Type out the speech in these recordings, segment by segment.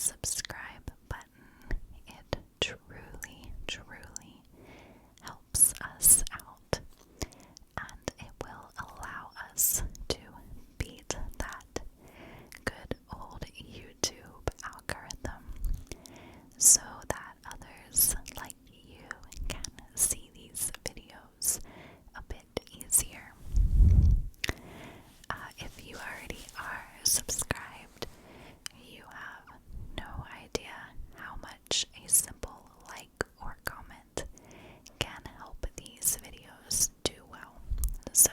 subscribe button. It truly, truly helps us out, and it will allow us to beat that good old YouTube algorithm so that others like you can see these videos a bit easier. If you already are subscribed, you have no idea how much a simple like or comment can help these videos do well. So,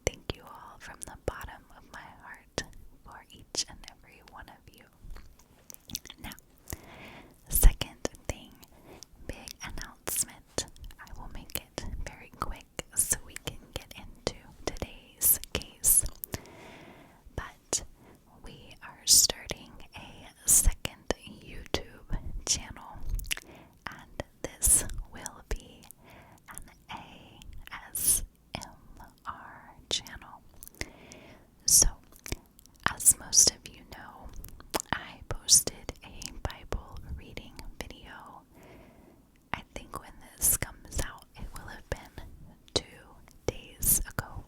thank you all from the bottom of my heart for each and every one of you. Now, second thing, big announcement. I will make it very quick so we can get into today's case. But we are starting a second YouTube channel, and this will be an ASMR channel. So, as most of you know, I posted a Bible reading video. I think when this comes out, it will have been 2 days ago.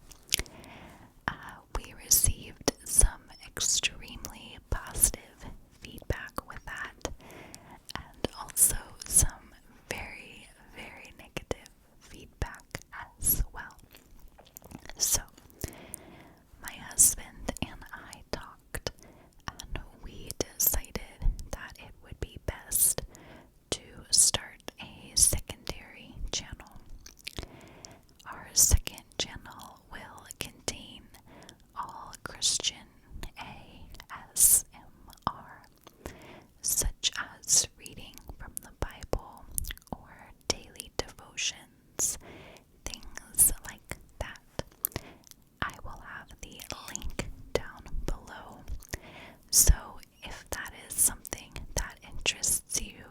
We received some extremely positive feedback with that, and also some very, very negative feedback as well. So, my husband and I talked, and we decided that it would be best to start a secondary channel. Our second channel will contain all Christian ASMR, such as reading from the Bible or daily devotions, things like that. I will have the link down below, so if that is something that interests you,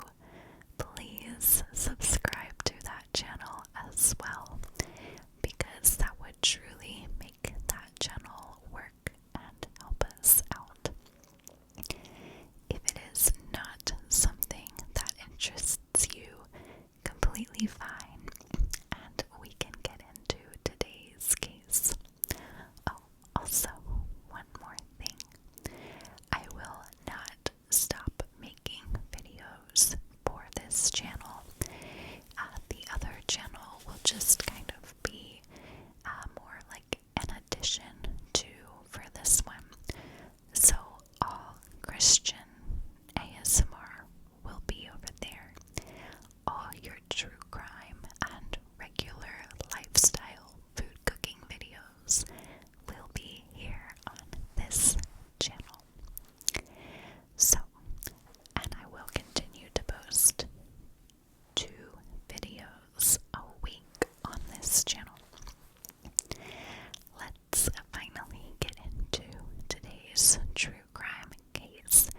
please subscribe to that channel as well, because that would truly make that channel work and help us out. If it is not something that interests you, completely fine, and we can get into today's case. Oh, also, one more thing. I will not stop making videos for this channel. The other channel will just kind of be more like an addition to for this one. So all Christian ASMR will be over there. All your true crime and regular lifestyle food cooking videos will be here on this channel. So, and I will continue to post 2 videos a week on this channel. Let's finally get into today's true crime case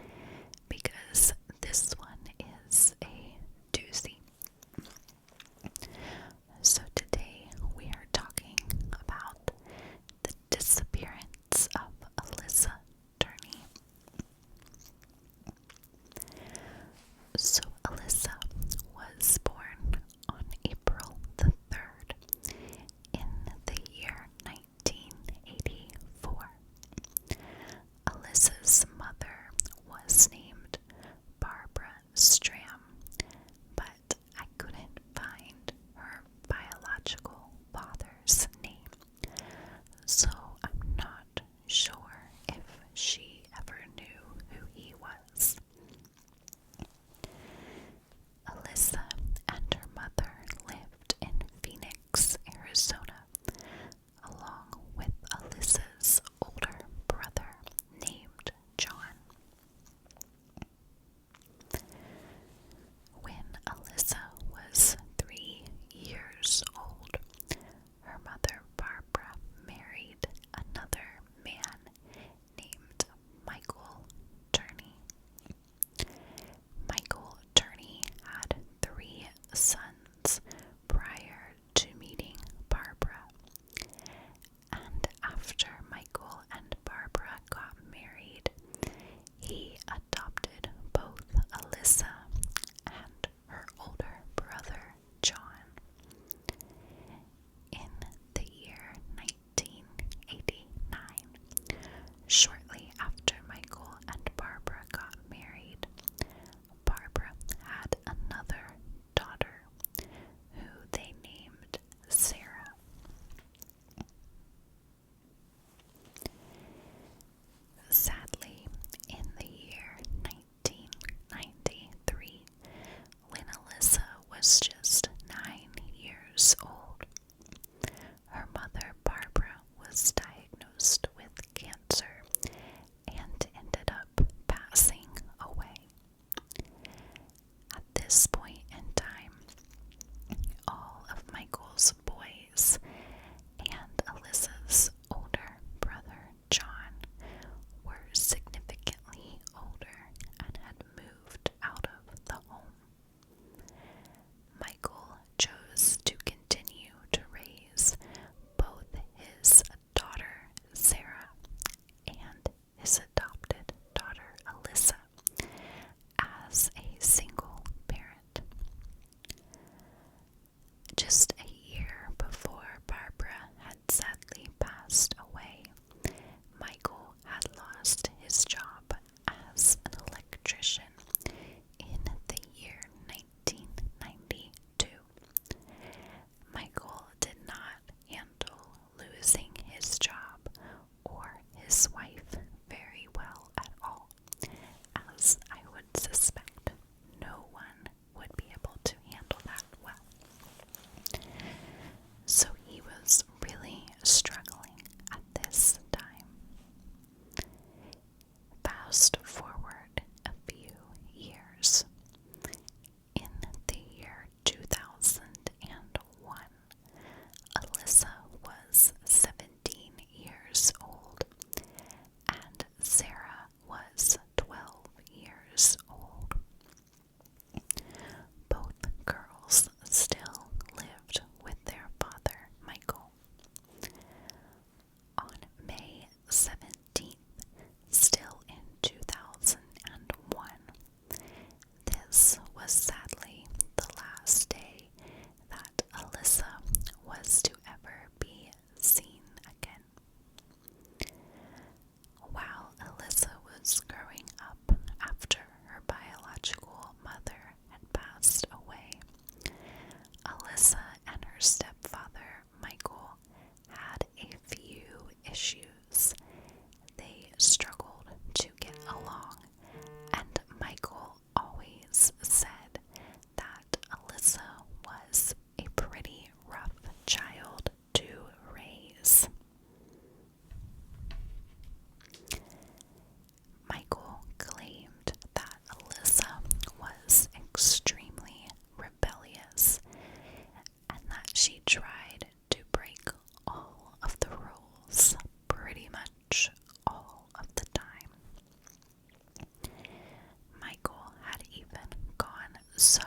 so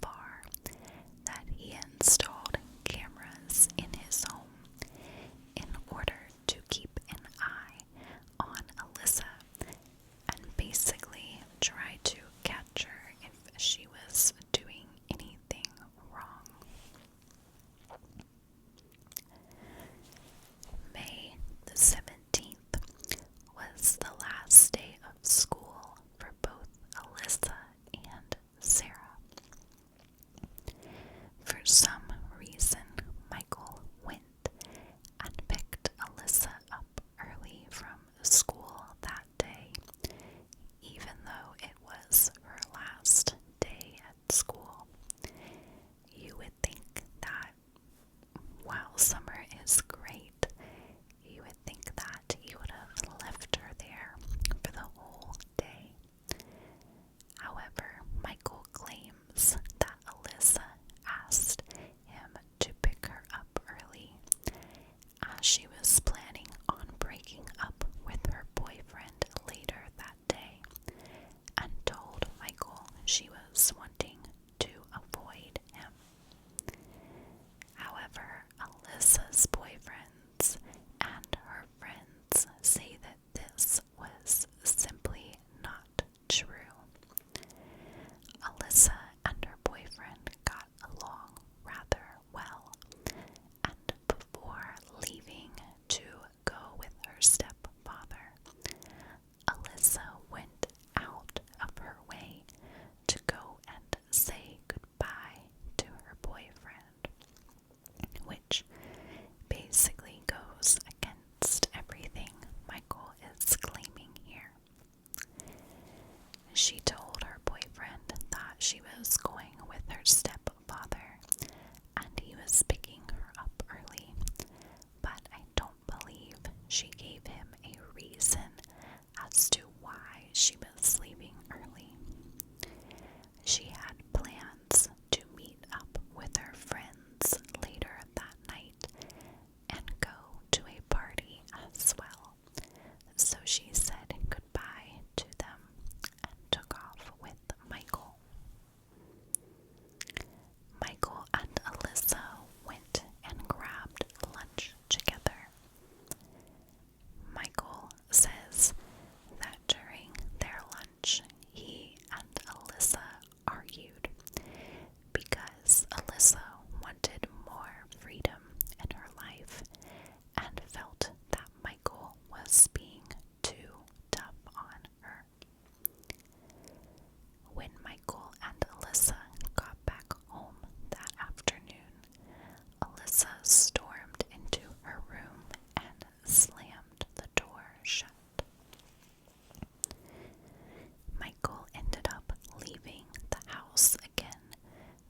far that he installed cameras in his home in order to keep an eye on Alyssa and basically try to catch her if she was doing anything wrong. May the 17th was the last day of school for both Alyssa and Sarah. For some reason, Michael went and picked Alyssa up early from school that day, even though it was her last day at school. You would think that while summer is great, you would think that he would have left her there for the whole day. However, Michael claims that Alyssa asked him to pick her up early as she was planning on breaking up with her boyfriend later that day, and told Michael she was wanting to avoid him. However, Alyssa's boyfriends and her friends say that this was simply not true. Alyssa and her boyfriend got along rather well, and before leaving to go with her stepfather, Alyssa went out of her way to go and say goodbye to her boyfriend, which basically goes against everything Michael is claiming here. She told her boyfriend that she was going with her stepfather and he was picking her up early, but I don't believe she gave him a reason as to why she was leaving early. She had plans to meet up with her friends later that night and go to a party as well, so she said goodbye to them and took off with Michael. Michael and Alyssa went and grabbed lunch together. Michael says that during their lunch, he and Alyssa argued because Alyssa wanted more freedom in her life and felt that Michael was being too tough on her. When Michael and Alyssa got back home that afternoon, Alyssa stormed into her room and slammed the door shut. Michael ended up leaving the house again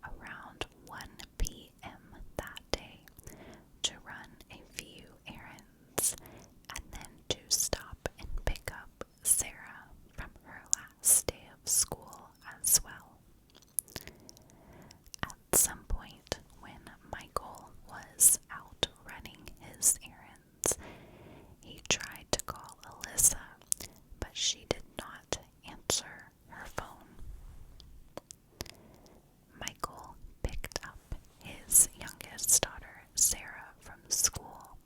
around 1 p.m. that day to run a few errands and then to stop and pick up Sarah from her last day of school as well. At some point when Michael was out running his errands, he tried to call Alyssa, but she did not answer her phone. Michael picked up his youngest daughter, Sarah, from school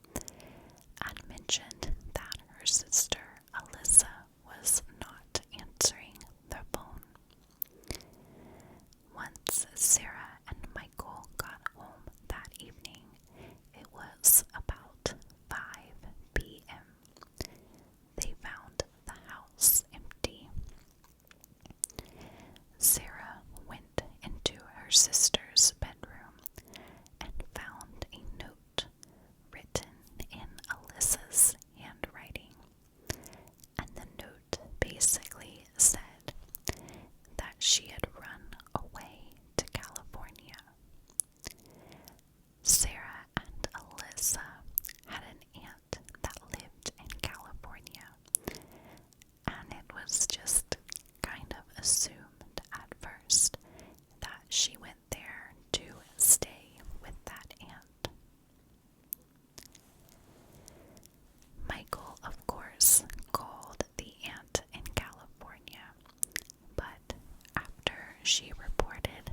and mentioned that her sister, Alyssa, was not answering the phone. Once Sarah and Michael got home that evening, it was about 5 p.m. They found the house empty. Sarah went into her sister's bedroom and found a note written in Alyssa's handwriting. And the note basically said that she had run away to California. Sarah and Alyssa had an aunt that lived in California, and it was just kind of assumed at first that she went there to stay with that aunt. Michael, of course, called the aunt in California, but after she reported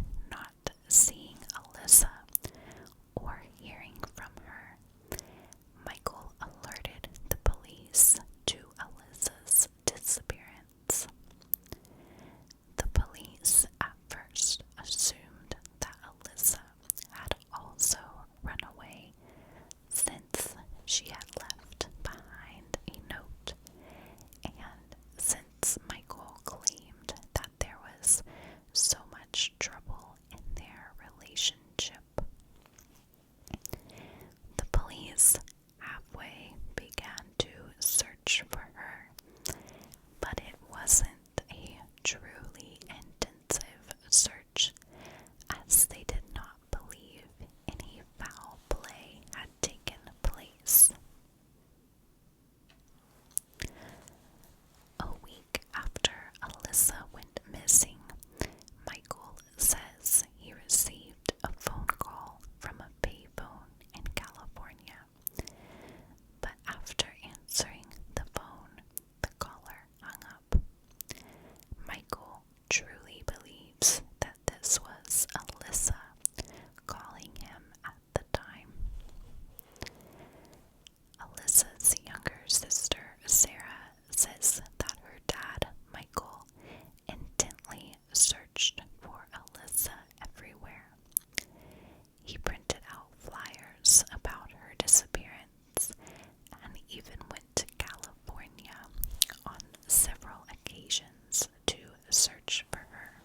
truly intensive search, as they did not believe any foul play had taken place. A week after Alyssa went missing, Michael says he received a phone call from a payphone in California. But after answering the phone, the caller hung up. Michael truly believes that this was Alyssa calling him at the time. Alyssa's younger sister, Sarah, says that her dad, Michael, intently searched for Alyssa everywhere. He printed out flyers about her disappearance and even went to California on several occasions to search for her.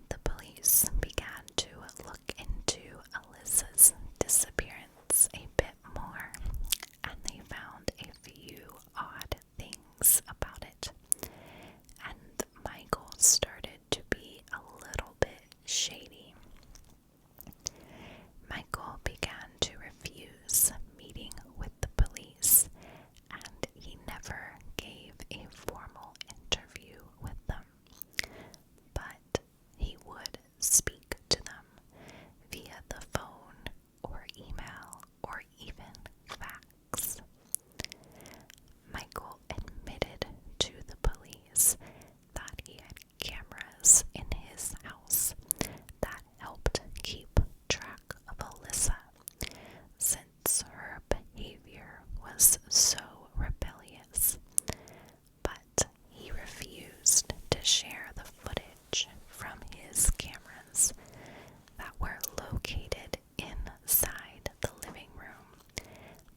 The police began to look into Alyssa's disappearance a bit more, and they found a few odd things about it. And Michael started to be a little bit shady. Michael began to refuse meeting with the police, and he never gave a formal interview with them, but he would speak to them via the phone or email or even fax. Michael admitted to the police that he had cameras in his house that helped keep track of Alyssa, since her behavior was so rebellious. But he refused to share the footage from his cameras that were located inside the living room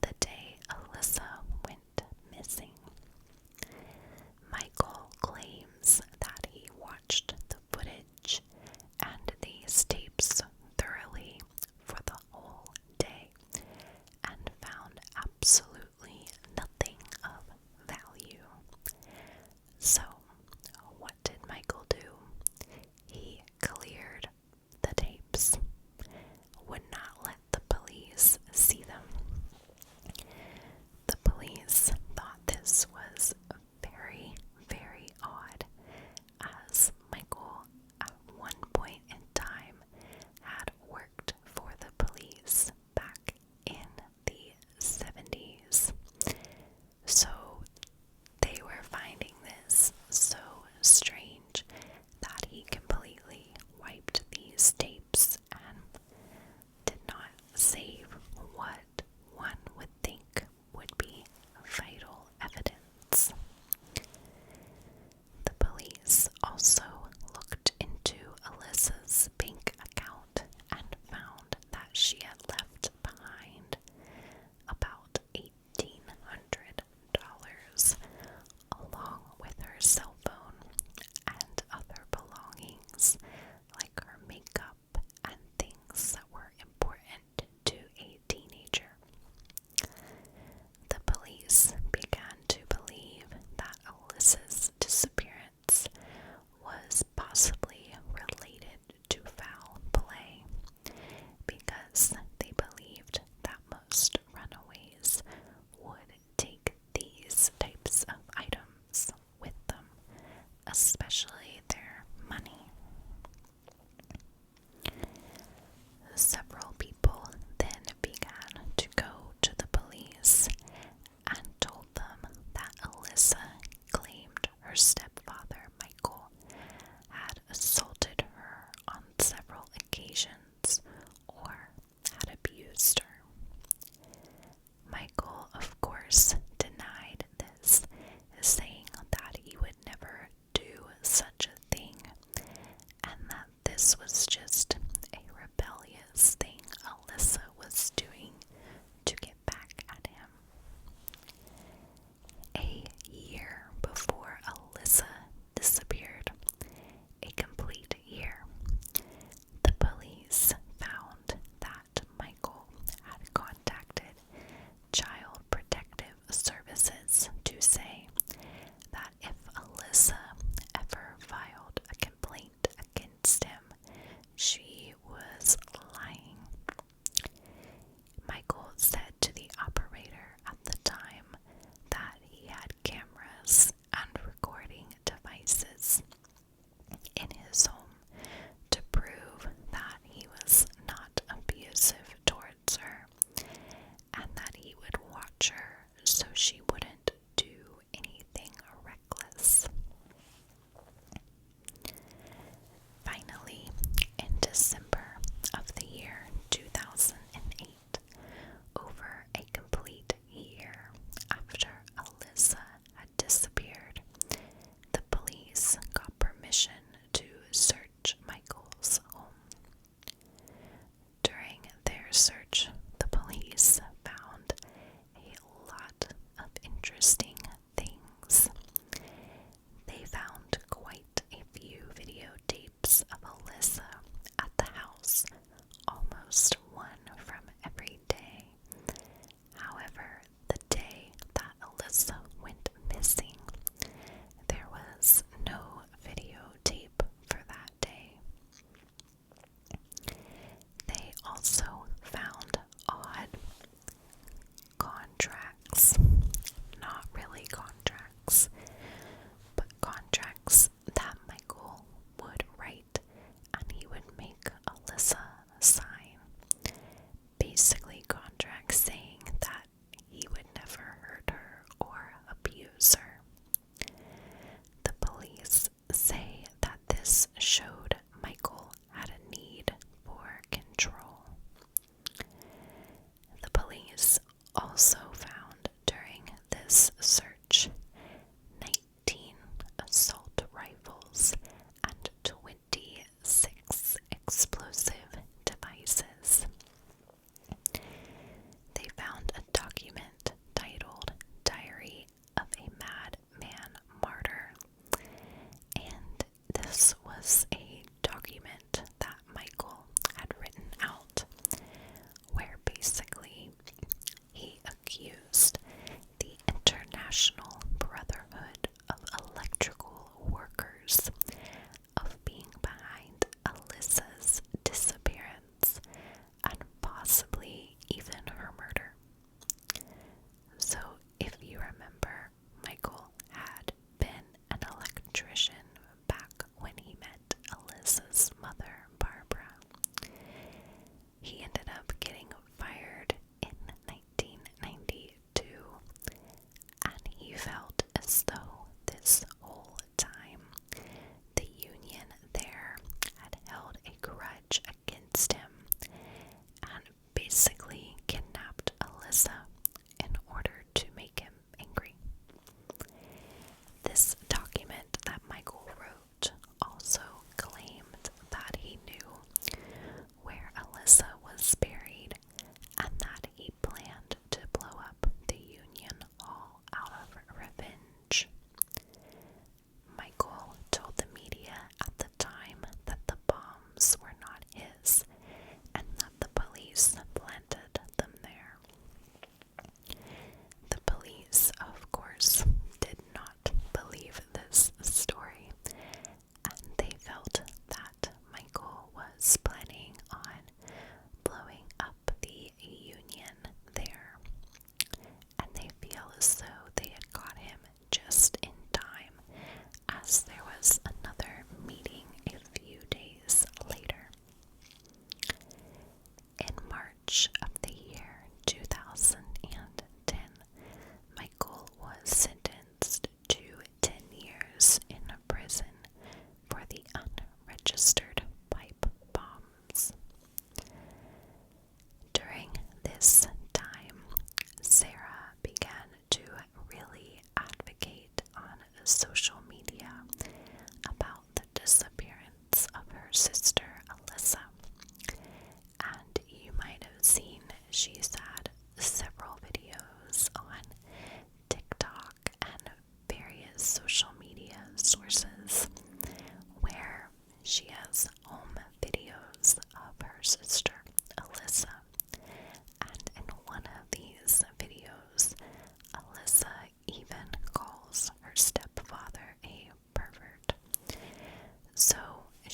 the day Alyssa went missing. Michael claims that he watched the footage and these tapes thoroughly for the whole day and found absolutely nothing of value. So, what did Michael do? He cleared the tapes, would not let the police see them. The police thought this was very, very odd, as Michael at one point in time had worked for the police back in the 70s. So they were finding this so strange that he completely wiped these tapes and did not save what one would think would be vital evidence. The police also looked into Alyssa's bank account and found that she had left behind about $1,800 along with her cell phone and other belongings like her makeup and things that were important to a teenager. The police began to believe that Alyssa's disappearance was possibly related to foul play because they believed that most runaways would take these types of items with them, especially their money. Several people then began to go to the police and told them that Alyssa claimed her stepfather, Michael, had assaulted her on several occasions or had abused her. Michael, of course, denied this, saying that he would never do such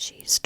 she's